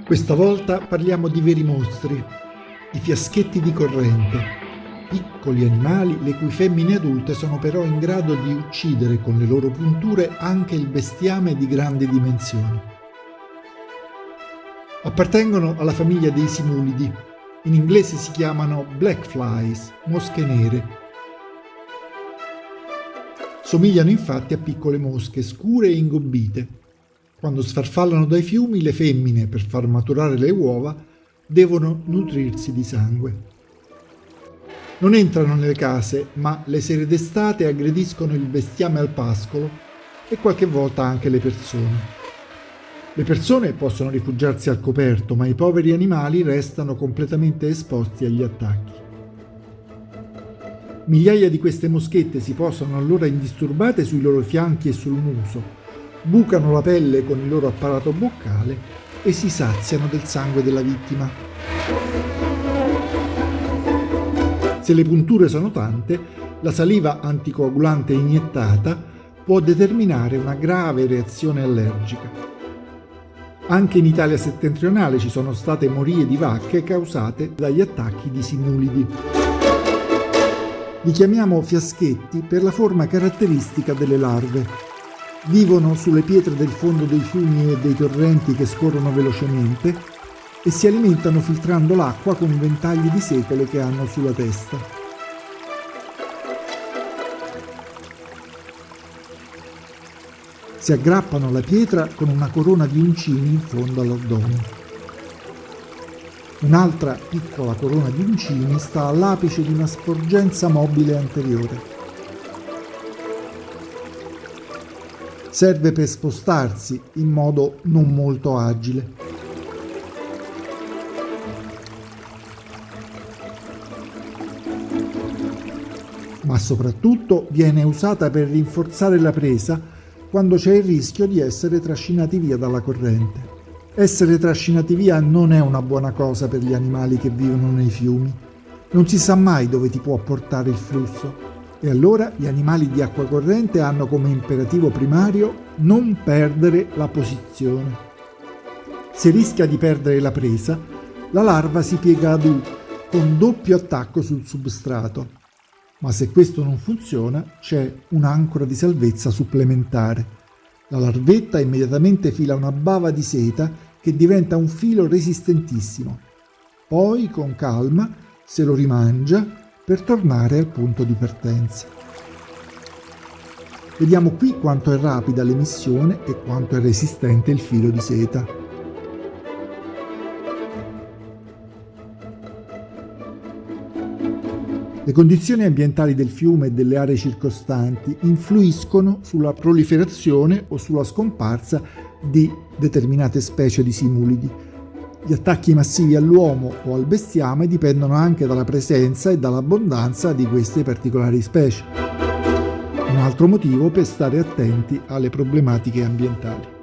Questa volta parliamo di veri mostri, i fiaschetti di corrente, piccoli animali le cui femmine adulte sono però in grado di uccidere con le loro punture anche il bestiame di grandi dimensioni. Appartengono alla famiglia dei simulidi, in inglese si chiamano black flies, mosche nere. Somigliano infatti a piccole mosche scure e ingobbite. Quando sfarfallano dai fiumi, le femmine, per far maturare le uova, devono nutrirsi di sangue. Non entrano nelle case, ma le sere d'estate aggrediscono il bestiame al pascolo e qualche volta anche le persone. Le persone possono rifugiarsi al coperto, ma i poveri animali restano completamente esposti agli attacchi. Migliaia di queste moschette si posano allora indisturbate sui loro fianchi e sul muso, bucano la pelle con il loro apparato boccale e si saziano del sangue della vittima. Se le punture sono tante, la saliva anticoagulante iniettata può determinare una grave reazione allergica. Anche in Italia settentrionale ci sono state morie di vacche causate dagli attacchi di simulidi. Li chiamiamo fiaschetti per la forma caratteristica delle larve. Vivono sulle pietre del fondo dei fiumi e dei torrenti che scorrono velocemente e si alimentano filtrando l'acqua con ventagli di setole che hanno sulla testa. Si aggrappano alla pietra con una corona di uncini in fondo all'addome. Un'altra piccola corona di uncini sta all'apice di una sporgenza mobile anteriore. Serve per spostarsi in modo non molto agile. Ma soprattutto viene usata per rinforzare la presa quando c'è il rischio di essere trascinati via dalla corrente. Essere trascinati via non è una buona cosa per gli animali che vivono nei fiumi. Non si sa mai dove ti può portare il flusso. E allora gli animali di acqua corrente hanno come imperativo primario non perdere la posizione. Se rischia di perdere la presa, la larva si piega ad U con doppio attacco sul substrato. Ma se questo non funziona, c'è un'ancora di salvezza supplementare. La larvetta immediatamente fila una bava di seta che diventa un filo resistentissimo. Poi, con calma, se lo rimangia per tornare al punto di partenza. Vediamo qui quanto è rapida l'emissione e quanto è resistente il filo di seta. Le condizioni ambientali del fiume e delle aree circostanti influiscono sulla proliferazione o sulla scomparsa di determinate specie di simulidi. Gli attacchi massivi all'uomo o al bestiame dipendono anche dalla presenza e dall'abbondanza di queste particolari specie. Un altro motivo per stare attenti alle problematiche ambientali.